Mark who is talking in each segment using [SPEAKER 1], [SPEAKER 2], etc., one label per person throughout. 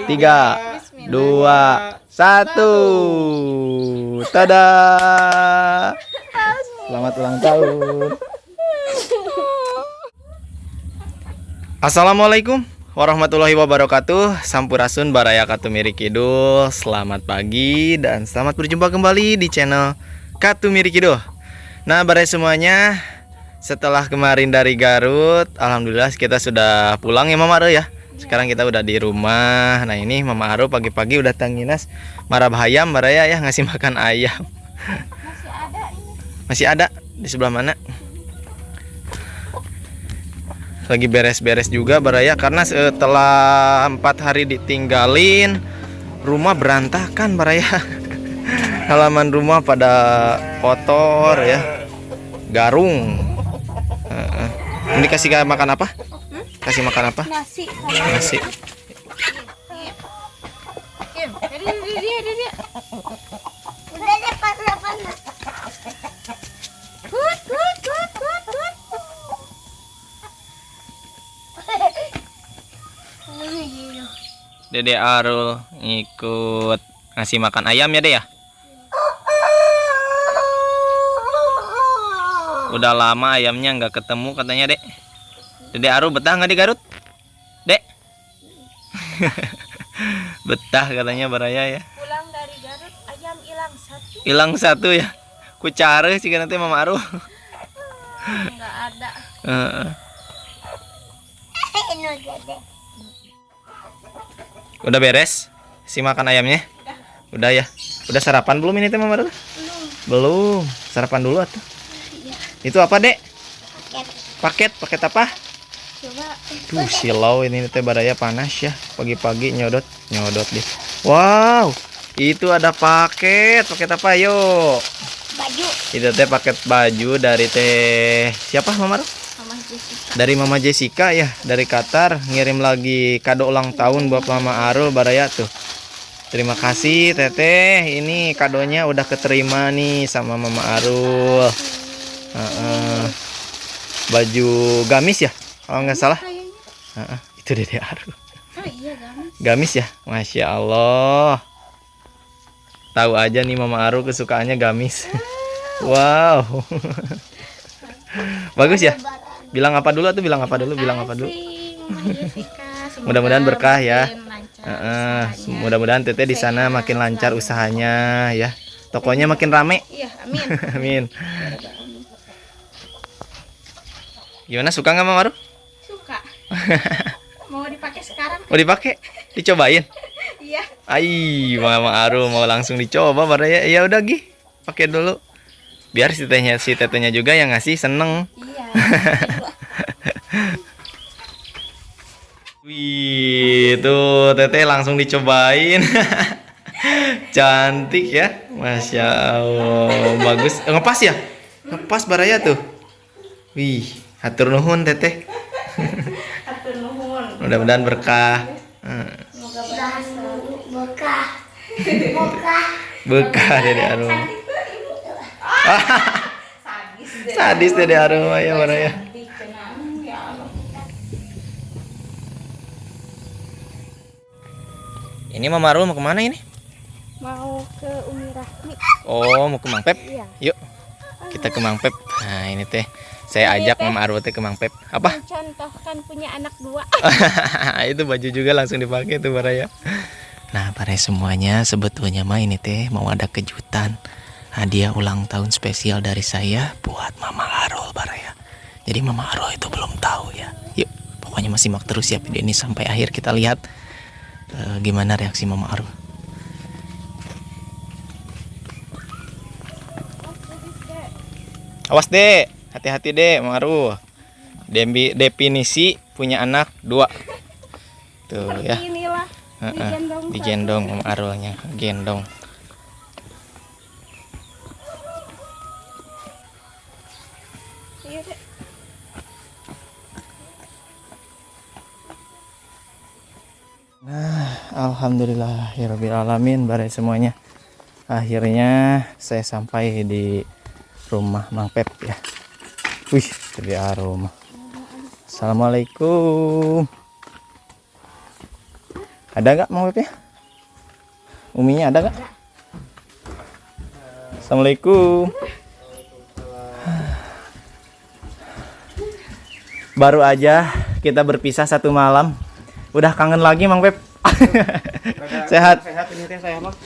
[SPEAKER 1] 3, 2, 1. Tada! Selamat ulang tahun. Assalamualaikum warahmatullahi wabarakatuh. Sampurasun Baraya Katumiri Kidul. Selamat pagi dan selamat berjumpa kembali di channel Katumiri Kidul. Nah, Baraya semuanya, setelah kemarin dari Garut, alhamdulillah kita sudah pulang ya Mama Aro ya. Sekarang kita udah di rumah. Nah, ini Mama Aro pagi-pagi udah tanginas marah ayam Baraya ya, ngasih makan ayam.
[SPEAKER 2] Masih ada ini.
[SPEAKER 1] Masih ada di sebelah mana? Lagi beres-beres juga Baraya karena setelah 4 hari ditinggalin, rumah berantakan Baraya. Halaman rumah pada kotor ya, garung. Ini kasih makan apa? Kasih makan apa?
[SPEAKER 2] Nasi.
[SPEAKER 1] Nasi.
[SPEAKER 2] Dia. Udah lepas. Good.
[SPEAKER 1] Dede Arul ngikut ngasih makan ayam ya Dek ya? Udah lama ayamnya nggak ketemu katanya Dek. Dede Arul betah nggak di Garut? Dek? Betah katanya Baraya ya.
[SPEAKER 2] Pulang dari Garut ayam hilang satu.
[SPEAKER 1] Hilang satu ya. Ku cari sih nanti Mama Arul.
[SPEAKER 2] Nggak ada.
[SPEAKER 1] Udah beres si makan ayamnya? Udah ya. Udah sarapan belum ini teh Mama Arul? Belum. Sarapan dulu atuh.
[SPEAKER 2] Iya.
[SPEAKER 1] Itu apa Dek? Paket apa?
[SPEAKER 2] Coba.
[SPEAKER 1] Tuh silau ini teh Baraya panas ya. Pagi-pagi nyodot deh. Wow, itu ada paket apa yuk?
[SPEAKER 2] Baju.
[SPEAKER 1] Itu teh paket baju dari teh siapa Mama Arul?
[SPEAKER 2] Sama Jessica.
[SPEAKER 1] Dari Mama Jessica ya, dari Qatar, ngirim lagi kado ulang tahun buat Mama Arul Baraya tuh. Terima kasih Teteh, ini kadonya udah keterima nih sama Mama Arul. Baju gamis ya, kalau nggak salah. Itu Dede Arul.
[SPEAKER 2] Oh iya gamis.
[SPEAKER 1] Gamis ya, Masya Allah. Tahu aja nih Mama Arul kesukaannya gamis. Wow. Bagus ya. Bilang apa dulu? Mudah-mudahan berkah ya. Mudah-mudahan Teteh di sana makin lancar usahanya ya. Tokonya makin rame.
[SPEAKER 2] Iya, amin.
[SPEAKER 1] Amin. Gimana, suka nggak Mama Arul?
[SPEAKER 2] Suka. Mau dipakai sekarang?
[SPEAKER 1] Mau dipakai? Dicobain?
[SPEAKER 2] Iya.
[SPEAKER 1] Ai, Mama Arul mau langsung dicoba Baraya. Ya udah Gi, pakai dulu. Biar si tetehnya juga yang ngasih seneng.
[SPEAKER 2] Iya.
[SPEAKER 1] Wih, tuh Teteh langsung dicobain. Cantik ya, Masya Allah. Bagus, ngepas ya? Ngepas Baraya tuh. Wih, hatur nuhun Teteh.
[SPEAKER 2] Hatur nuhun.
[SPEAKER 1] Mudah-mudahan berkah. Berkah Dede Arul. Sadis Dede Arul ya Baraya. Ini Mama Arul mau kemana ini?
[SPEAKER 2] Mau ke Umi Rahmi.
[SPEAKER 1] Oh, mau ke Mang Pep?
[SPEAKER 2] Iya.
[SPEAKER 1] Yuk, kita ke Mang Pep. Nah, ini teh saya ajak Mama Arul teh ke Mang Pep. Apa?
[SPEAKER 2] Contohkan punya anak 2.
[SPEAKER 1] Itu baju juga langsung dipakai tuh Baraya. Nah, Baraya semuanya, sebetulnya mah ini teh mau ada kejutan. Hadiah ulang tahun spesial dari saya buat Mama Arul Baraya. Jadi Mama Arul itu belum tahu ya. Yuk, pokoknya masih simak terus ya video ini sampai akhir, kita lihat gimana reaksi Mama Arul. Awas Dek, hati-hati Dek Mama Arul. Definisi punya anak 2. Tuh ya.
[SPEAKER 2] Inilah
[SPEAKER 1] Digendong Mama Arulnya, gendong.
[SPEAKER 2] Iya, Dek.
[SPEAKER 1] Nah, alhamdulillahirabbil alamin Baraya semuanya. Akhirnya saya sampai di rumah Mang Pep ya. Wih, jadi aroma. Assalamualaikum. Ada nggak Mang Pep ya? Uminya ada nggak? Assalamualaikum. Baru aja kita berpisah satu malam. Udah kangen lagi Mang Pep. Sehat.
[SPEAKER 3] Sehat ini teh saya mah.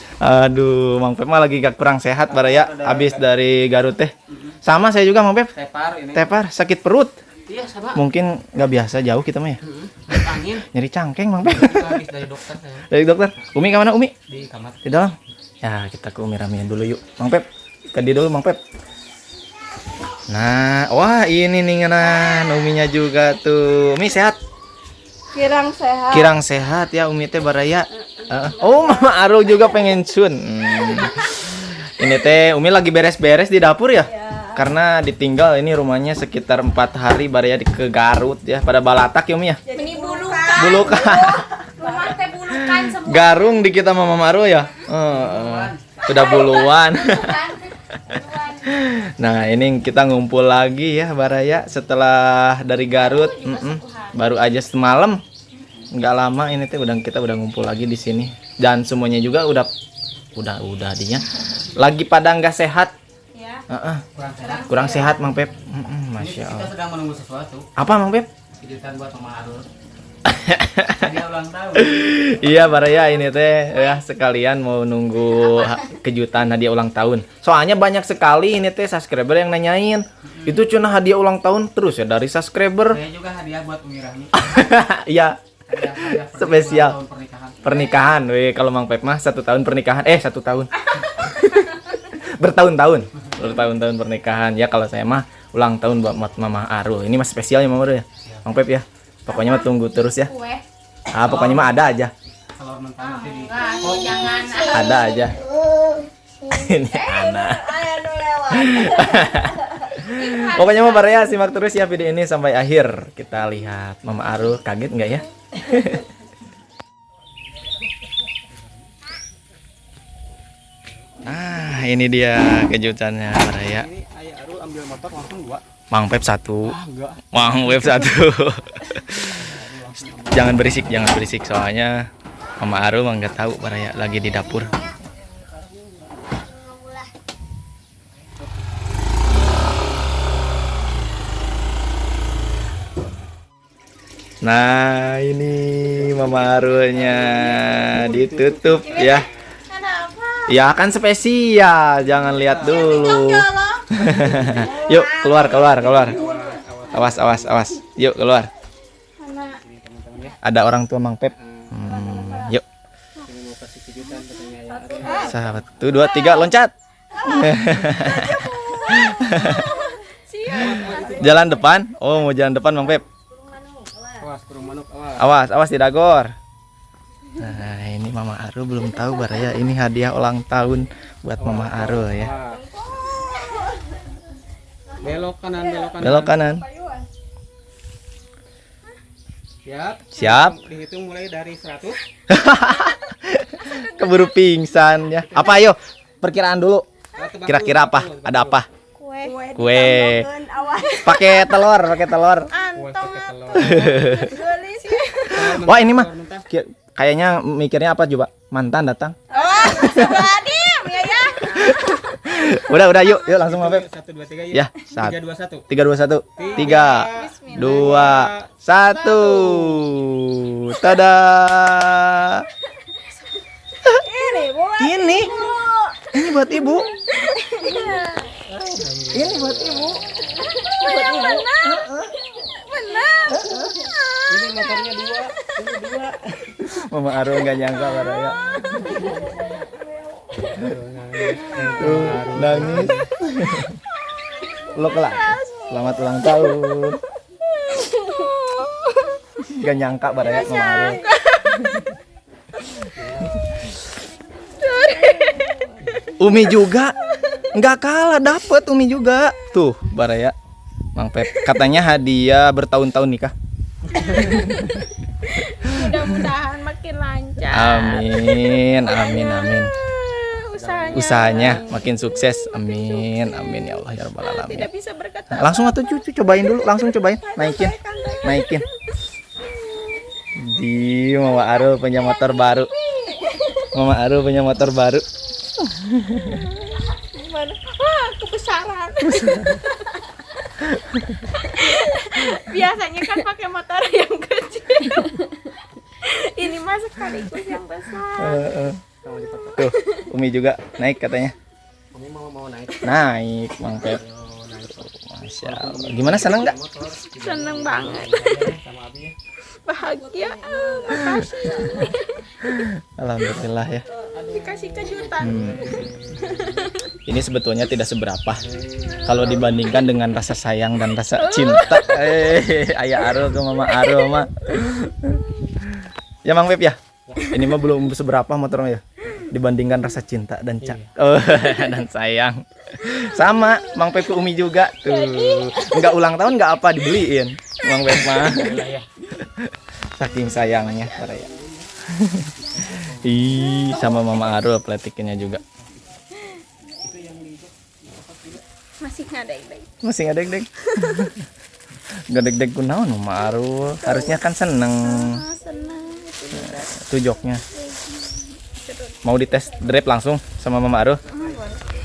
[SPEAKER 1] Aduh, Mang Pep mah lagi gak kurang sehat baraya habis dari Garut teh. Sama saya juga Mang Pep.
[SPEAKER 3] Tepar ini.
[SPEAKER 1] Tepar, sakit perut.
[SPEAKER 3] Iya sama.
[SPEAKER 1] Mungkin nggak biasa jauh kita mah ya.
[SPEAKER 3] Angin.
[SPEAKER 1] Nyeri cangkeng Mang Pep.
[SPEAKER 3] Kita habis dari dokter saya.
[SPEAKER 1] Dari dokter. Umi ke mana Umi?
[SPEAKER 3] Di kamar.
[SPEAKER 1] Di dalam. Ya, kita ke Umi ramean dulu yuk. Mang Pep. Ke dia dulu Mang Pep. Nah, wah ini nih ngenan Uminya juga tuh. Umi sehat?
[SPEAKER 2] Kirang sehat.
[SPEAKER 1] Kirang sehat ya Umi teh baraya. Oh, Mama Aru juga pengen sun. Ini teh Umi lagi beres-beres di dapur ya? Karena ditinggal ini rumahnya sekitar 4 hari baraya ke Garut ya. Pada Balatak ya Umi ya?
[SPEAKER 2] Ini bulukan.
[SPEAKER 1] Bulukan.
[SPEAKER 2] Rumah teh bulukan semua.
[SPEAKER 1] Garung di kita Mama Maru ya? Udah buluan. Nah ini kita ngumpul lagi ya baraya setelah dari Garut. Baru aja semalam. Nggak lama ini teh kita udah ngumpul lagi di sini. Dan semuanya juga udah dinya lagi pada nggak sehat.
[SPEAKER 2] Ya.
[SPEAKER 1] Kurang sehat Mang Pep. Masya
[SPEAKER 3] Kita
[SPEAKER 1] Allah.
[SPEAKER 3] sedang menunggu sesuatu.
[SPEAKER 1] Apa Mang Pep?
[SPEAKER 3] Kejutan buat Mama Arul. Dia ulang tahun.
[SPEAKER 1] Iya baraya ini teh ya sekalian mau nunggu kejutan hadiah ulang tahun. Soalnya banyak sekali ini teh subscriber yang nanyain. Itu cuma hadiah ulang tahun terus ya dari subscriber.
[SPEAKER 3] Saya juga hadiah buat Umi Rahmi.
[SPEAKER 1] Iya.
[SPEAKER 3] Hadiah
[SPEAKER 1] Spesial.
[SPEAKER 3] ulang tahun pernikahan.
[SPEAKER 1] Pernikahan, weh kalau Mang Pep mah 1 tahun pernikahan. 1 tahun. Bertahun-tahun pernikahan. Ya kalau saya mah ulang tahun buat Mama Arul. Ini mah spesial ya Mama Arul ya. Mang Pep ya. Pokoknya mah tunggu terus ya.
[SPEAKER 2] Kue.
[SPEAKER 1] Pokoknya mah ada aja.
[SPEAKER 3] Telur mentah nanti di.
[SPEAKER 2] Enggak, jangan.
[SPEAKER 1] Ada aja. Ini anak. Pokoknya mau baraya simak terus ya video ini sampai akhir. Kita lihat Mama Arul kaget nggak ya? Ini dia kejutannya baraya.
[SPEAKER 3] Ini Ayah Arul ambil motor langsung 2.
[SPEAKER 1] Mang Pep 1.
[SPEAKER 3] Enggak.
[SPEAKER 1] Mang Pep 1. Jangan berisik soalnya Mama Arul mah nggak tahu baraya lagi di dapur. Nah ini Mama Arulnya ditutup ya.
[SPEAKER 2] Kenapa?
[SPEAKER 1] Ya kan spesial, jangan lihat dulu. Yuk keluar. Awas. Yuk keluar.
[SPEAKER 2] Anak.
[SPEAKER 1] Ada orang tua Mang Pep. Yuk.
[SPEAKER 3] Ini mau kasih kejutan katanya Ayah Arul.
[SPEAKER 1] 1, 2, 3 loncat. Jalan depan. Oh mau jalan depan Mang Pep.
[SPEAKER 3] Awas kurung manuk awas.
[SPEAKER 1] Awas di dagor. Nah ini Mama Arul belum tahu baraya ini hadiah ulang tahun buat Mama Arul ya.
[SPEAKER 3] Belok kanan.
[SPEAKER 1] Belok kanan.
[SPEAKER 3] Siap. Dihitung mulai dari 100.
[SPEAKER 1] Keburu pingsan ya. Apa ayo? Perkiraan dulu. Kira-kira apa? Ada apa? Kue. Pakai telur. Wah ini mah kayaknya mikirnya apa coba? Mantan datang. Udah yuk langsung Mang Pep.
[SPEAKER 3] 1 2 3
[SPEAKER 1] Ya,
[SPEAKER 3] 3 2 1.
[SPEAKER 1] 3 2 1. 3 2 1. Tada. Ini buat ibu. Ini buat ibu.
[SPEAKER 3] Ini motornya 2.
[SPEAKER 1] Mama Arul nggak nyangka baraya. Tuh, nangis. Peluk lah. Selamat ulang tahun. Gak nyangka baraya Mama Arul. Umi juga nggak kalah dapet Umi juga. Tuh baraya Mang Pep katanya hadiah bertahun-tahun nikah.
[SPEAKER 2] Mudah-mudahan makin lancar.
[SPEAKER 1] Amin.
[SPEAKER 2] Usahanya
[SPEAKER 1] Makin sukses. Amin ya Allah ya rabbal alamin.
[SPEAKER 2] tidak bisa berkata.
[SPEAKER 1] Langsung atuh cucu cobain dulu, langsung cobain. Naikin. Di Mama Arul punya motor baru. Mama Arul punya motor baru.
[SPEAKER 2] Gimana? Wah, kebesaran. Biasanya kan pakai motor yang kecil. Ini mah sekaligus yang besar.
[SPEAKER 1] Tuh, Umi juga naik katanya.
[SPEAKER 3] Umi mau naik.
[SPEAKER 1] Naik, Mang Pep. Masya Allah. Gimana, senang nggak?
[SPEAKER 2] Seneng banget.
[SPEAKER 3] Sama Abi ya.
[SPEAKER 2] Bahagia. Makasih.
[SPEAKER 1] Alhamdulillah ya.
[SPEAKER 2] Dikasih kejutan.
[SPEAKER 1] Ini sebetulnya tidak seberapa kalau dibandingkan dengan rasa sayang dan rasa cinta. Ayah Arul ke Mama Arul mah. Ya Mang Pep ya. Ini mah belum seberapa motornya ya. Dibandingkan rasa cinta dan dan sayang. Sama Mang Pep ke Umi juga tuh. Enggak ulang tahun enggak apa dibeliin. Mang Pep mah. Saking sayangnya Baraya. Ih, sama Mama Arul pletikinnya juga.
[SPEAKER 2] Masih ngadeg-deg.
[SPEAKER 1] Masih ngadeg-deg. Ngadeg-deg kunaon Mama Arul. Harusnya kan seneng.
[SPEAKER 2] Seneng.
[SPEAKER 1] Tuh joknya. Mau dites drive langsung sama Mama Arul?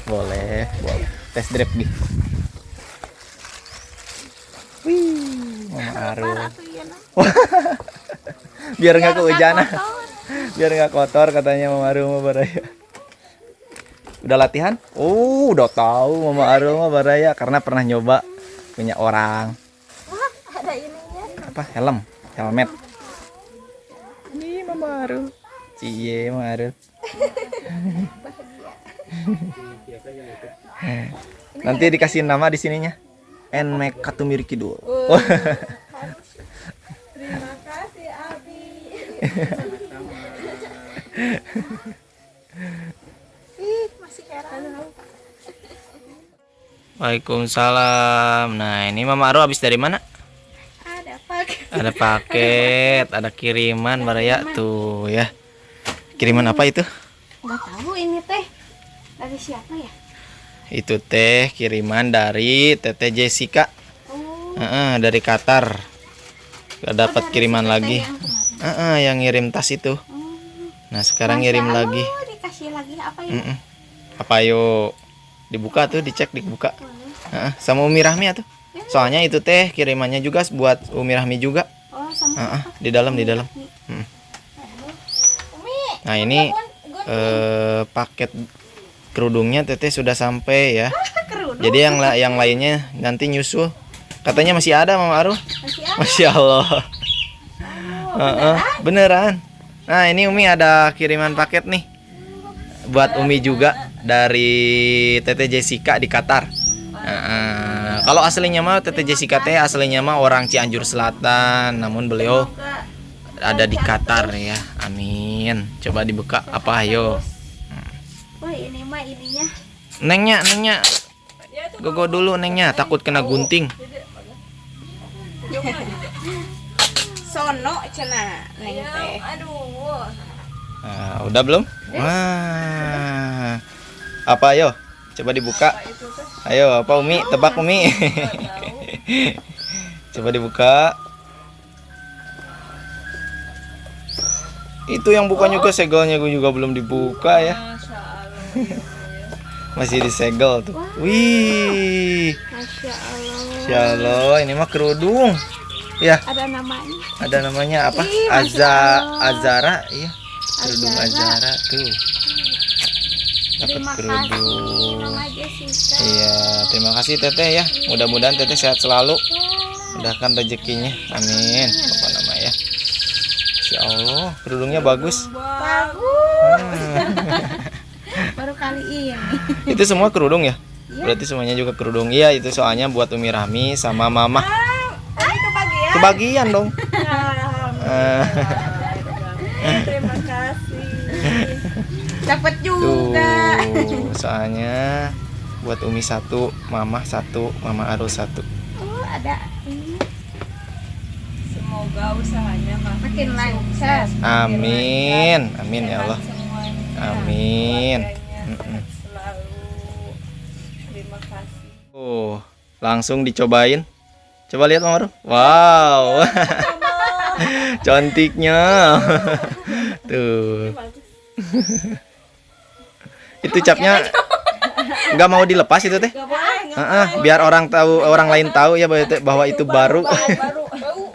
[SPEAKER 1] Boleh, boleh. Tes drive gitu. Wih, Mama Arul. Biar nggak kehujanan. Biar nggak kotor katanya Mama Arul mah Baraya. Udah latihan? Oh, udah tahu Mama Arul mah Baraya karena pernah nyoba punya orang.
[SPEAKER 2] Wah, ada ininya.
[SPEAKER 1] Apa? Helmet. Ini Mama Arul. Cie Mama Arul. Nanti dikasih nama di sininya. Nmek Katumiri Kidul.
[SPEAKER 2] Terima kasih Abi. Masih heran.
[SPEAKER 1] Waalaikumsalam. Nah, ini Mama Arul habis dari mana?
[SPEAKER 2] Ada pakai.
[SPEAKER 1] Ada paket, ada kiriman Baraya tuh ya. Kiriman apa itu?
[SPEAKER 2] Nggak tahu ini teh dari siapa ya?
[SPEAKER 1] Itu teh kiriman dari Teteh Jessica.
[SPEAKER 2] Oh,
[SPEAKER 1] Dari Qatar. Gak dapat
[SPEAKER 2] dari
[SPEAKER 1] kiriman
[SPEAKER 2] si Teteh
[SPEAKER 1] lagi.
[SPEAKER 2] yang kemarin.
[SPEAKER 1] Yang ngirim tas itu. Nah, sekarang ngirim
[SPEAKER 2] Masya
[SPEAKER 1] lagi.
[SPEAKER 2] Allah, dikasih lagi apa ya?
[SPEAKER 1] Apa yuk? Dibuka tuh, dicek dibuka. Sama Umi Rahmi tuh. Soalnya itu teh kirimannya juga buat Umi Rahmi juga.
[SPEAKER 2] Oh, sama apa?
[SPEAKER 1] Di dalam.
[SPEAKER 2] Umi.
[SPEAKER 1] Nah, ini paket kerudungnya Teteh sudah sampai ya.
[SPEAKER 2] Kerudung.
[SPEAKER 1] Jadi yang lainnya nanti nyusul. Katanya masih ada Mama Arul.
[SPEAKER 2] Masih ada.
[SPEAKER 1] Masya Allah. Beneran. Nah, ini Umi ada kiriman paket nih. Buat Umi juga dari Teteh Jessica di Qatar. Kalau aslinya mah Teteh Jessica teh aslinya mah orang Cianjur Selatan, namun beliau ada di Qatar ya. Amin. Coba dibuka apa ayo.
[SPEAKER 2] Wah, ini mah ininya.
[SPEAKER 1] Nengnya. Gogo dulu nengnya, takut kena gunting.
[SPEAKER 2] Sono cenah neng teh. Aduh.
[SPEAKER 1] Nah, udah belum? Wah. Apa ayo? Coba dibuka. Ayo, apa Umi? Tebak Umi. Coba dibuka. Itu yang bukan juga segelnya gue juga belum dibuka ya. Masih disegel tuh. Wih.
[SPEAKER 2] Masya Allah.
[SPEAKER 1] Masya Allah, ini mah kerudung. Ya,
[SPEAKER 2] Ada namanya.
[SPEAKER 1] ada namanya apa?
[SPEAKER 2] Ih, Masya Allah.
[SPEAKER 1] Azara, iya. Kerudung
[SPEAKER 2] Azara.
[SPEAKER 1] Azara tuh. Dapat
[SPEAKER 2] Terima kasih
[SPEAKER 1] kerudung.
[SPEAKER 2] Mama Jessica.
[SPEAKER 1] Iya, terima kasih Teteh ya. Mudah-mudahan Teteh sehat selalu. Mudahkan rezekinya. Amin. Apa nama ya? Masya Allah, kerudungnya bagus.
[SPEAKER 2] Bagus. Baru kali ini.
[SPEAKER 1] Itu semua kerudung ya?
[SPEAKER 2] Iya.
[SPEAKER 1] Berarti semuanya juga kerudung. Iya, itu soalnya buat Umi Rahmi sama Mama.
[SPEAKER 2] Kebagian.
[SPEAKER 1] Kebagian dong.
[SPEAKER 2] Terima kasih. Dapat
[SPEAKER 1] Tuh,
[SPEAKER 2] juga.
[SPEAKER 1] soalnya buat Umi satu, Mama satu, Mama Arul satu.
[SPEAKER 2] Oh, ada ini.
[SPEAKER 4] Semoga usahanya
[SPEAKER 2] Makin lancar.
[SPEAKER 1] Amin, amin ya Allah.
[SPEAKER 4] semuanya.
[SPEAKER 1] Amin.
[SPEAKER 4] Keluarganya selalu. Terima kasih.
[SPEAKER 1] Langsung dicobain. Coba lihat Mama Arul. Wow. Cantiknya. Tuh. Itu capnya nggak mau dilepas itu teh. Biar orang lain tahu ya bahwa itu baru.
[SPEAKER 2] Bau.